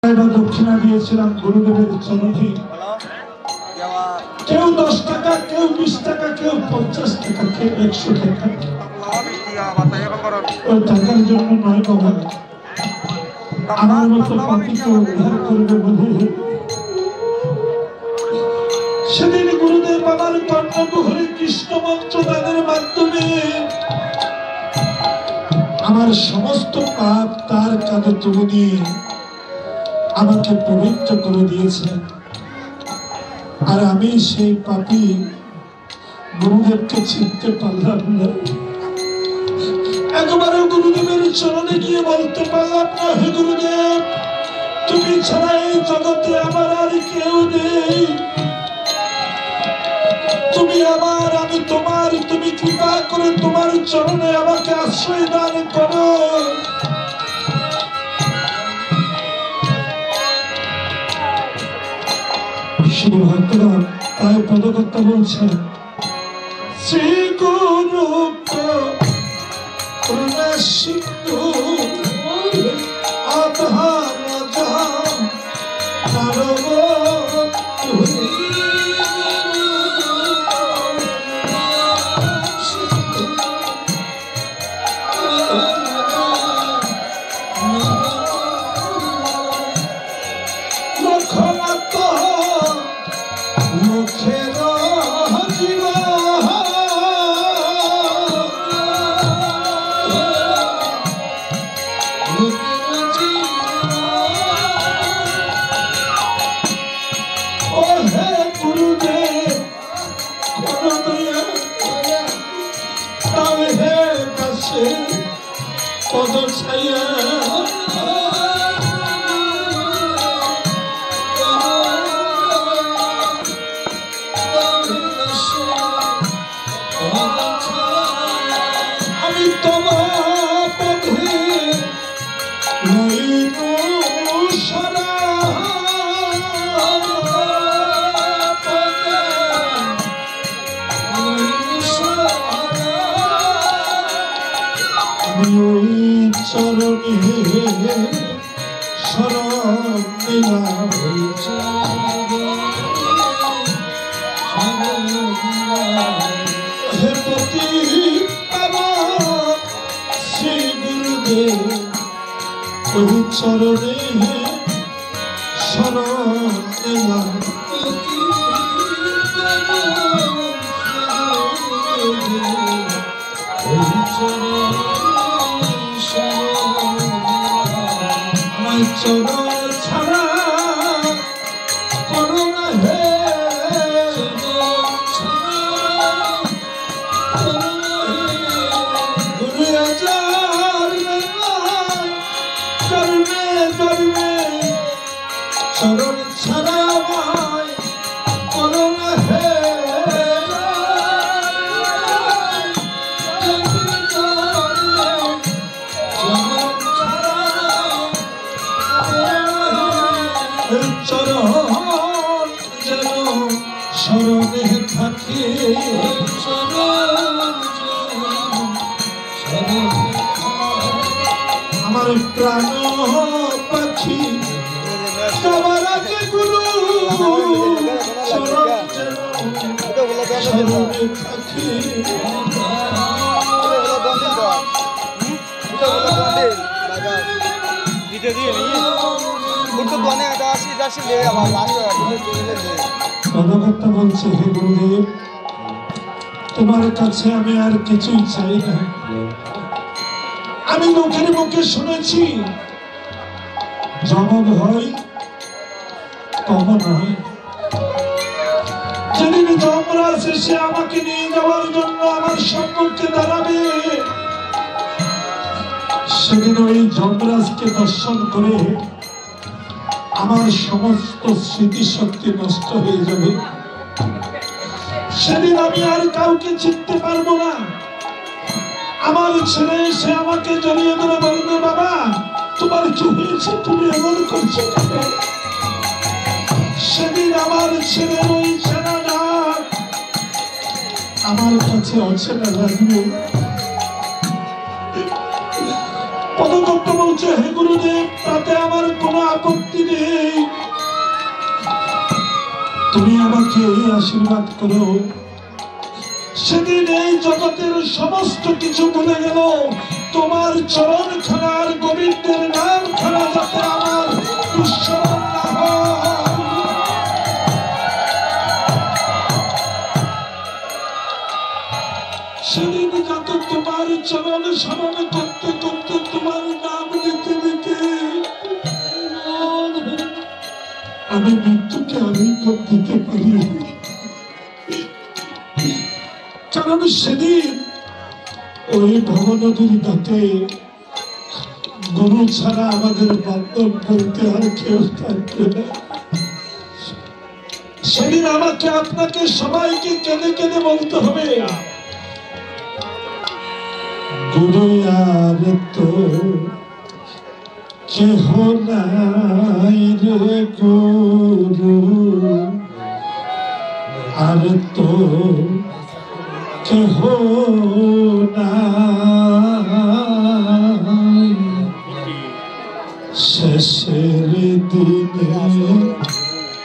দক্ষিণা দিয়েছিলাম গুরুদেবের চরণে। কেউ 10 টাকা, কেউ 20 টাকা, কেউ 50 টাকা, কেউ 100 টাকা। ওই টাকার জন্য নয় বাবা, আমার মতো পাপিকে উদ্ধার করবে বলে সেদিন গুরুদেব বাবার কর্ণকুহরে কৃষ্ণ মন্ত্র দানের মাধ্যমে আমার সমস্ত পাপ তার কাঁধে তুলে দিয়ে আমাকে পবিত্র করে দিয়েছেন। আর আমি সেই পাপী গুরুদেবকে চিনতে পারলাম না। একবারও গুরুদেবের চরণে গিয়ে বলতে পারলাম না, হে গুরুদেব, তুমি ছাড়া এই জগতে আমার আর কেউ নেই। তুমি আমার, আমি তোমার, তুমি কৃপা করে তোমার চরণে আমাকে আশ্রয় দান করো। শ্রী ভক্তগণ, তাই পদকর্তা বলছেন, শ্রী গুরু করুণা সিন্ধু আধার চরণে শরণ নিলাম। আমার চরণ ছাড়া করো না হে, গুরু আচার চরণ ছাড়া করো না হে। চরণ যেন শরণে থাকে, আমার প্রাণ পাখি সবার আগে গুরু চরণ যেন শরণে থাকে। পদকর্তা বলছে, হে গুরুদেব, তোমার কাছে আমি আর কিছুই চাই না। আমি লোকের মুখে শুনেছি যম ভয় তম নয়। যেদিন যমরাজ এসে আমাকে নিয়ে যাওয়ার জন্য আমার সম্মুখে দাঁড়াবে, সেদিন ওই যমরাজকে দর্শন করে আমার সমস্ত স্মৃতিশক্তি নষ্ট হয়ে যাবে। সেদিন আমি আর কাউকে চিনতে পারবো না। আমার ছেলে এসে আমাকে জড়িয়ে ধরে বলবে, বাবা তোমার কি হয়েছে, তুমি এমন করছো কেন? সেদিন আমার ছেলে ওই ছেলেটা আমার কাছে অচেনা লাগবে। পদকর্তা বলছে, হে গুরুদেব, তাতে আমার কোনো আপত্তি নেই, তুমি আমাকে আশীর্বাদ করো। সেদিন এই জগতের সমস্ত কিছু ভুলে গেল, তোমার চরণ খানার গোবিন্দের নাম খানা যাতে আমার দুঃস্মরণ না হয়। সেদিন যাতে তোমার চরণ স্মরণ করতে করতে, তোমার নাম নিতে নিতে আমি মৃত্যুকে আলিঙ্গন দিতে পারি। কারণ সেদিন ওই ভবনদীর ঘাটে গুরু ছাড়া আমাদের বান্ধব বলতে আর কেউ থাকবে না। সেদিন আমাকে আপনাকে সবাইকে কেঁদে কেঁদে বলতে হবে, গুরু আর তো কেহ নাই রে গুরু, আর তো কেহ নাই, শেষের দিনে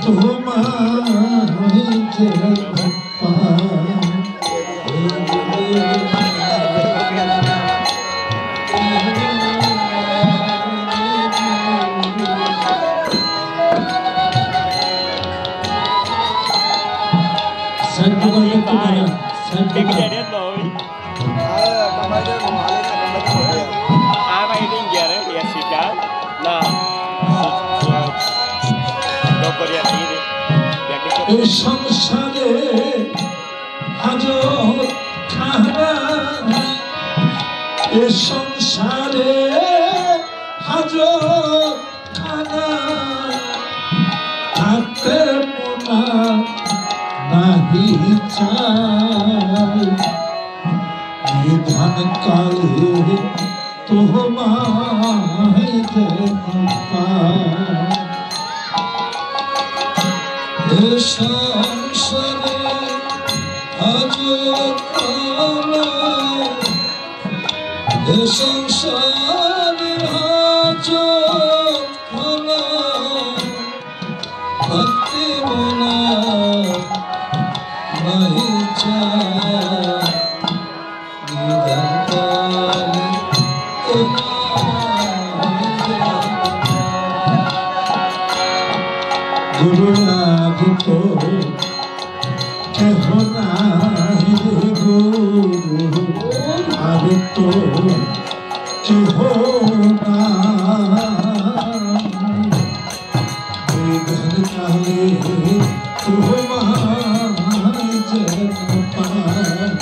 তোমায় যে সংসারে হাজত খানা, এ সংসারে হাজত খানা, হাতে মোনা নাহি চাই, নিধান কালে তোমায় যেন পাই। সংসারে হাজত খানা, সংসারে হাজত খানা, হাতে মোনা নাহি চাই, নিধান কালে গুরু তো কেহ নাই রে গুরু, আর তো কেহ নাই, কালে তোমায় যেন পাই।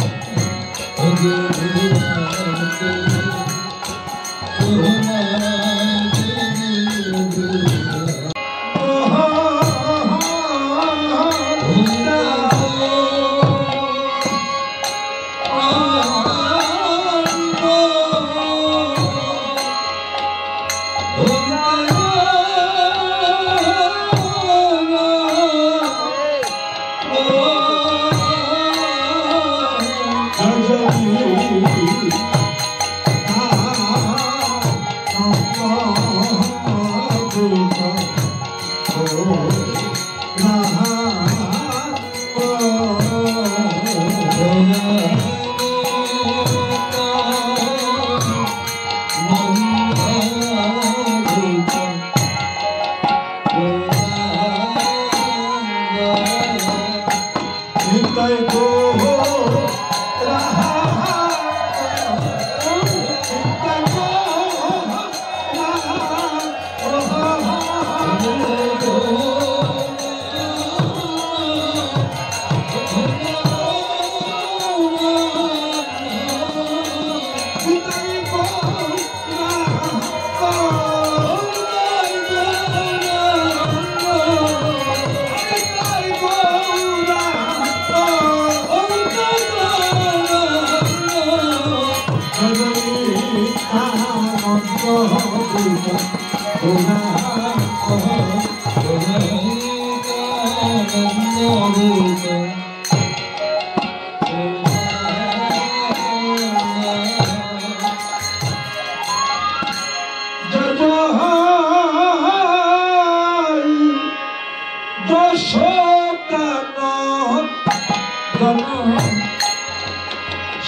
যশোদানন্দন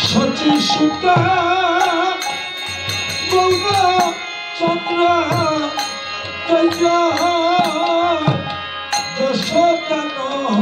সচি সুতা গৌরা চন্দ্র যশোদানন্দন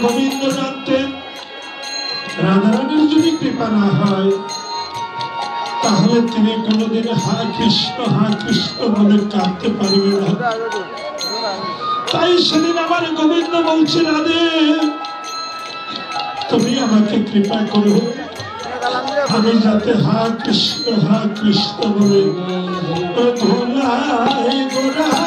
গোবিন্দ জানতেন রাধারানীর যদি কৃপা না হয় তাহলে তিনি কোনোদিন হা কৃষ্ণ বলে কাঁদতে পারবে না। তাই সেদিন আমার গোবিন্দ বলছে, রাধে তুমি আমাকে কৃপা করো, আমি যাতে হা কৃষ্ণ বলে ধোলাই গোরা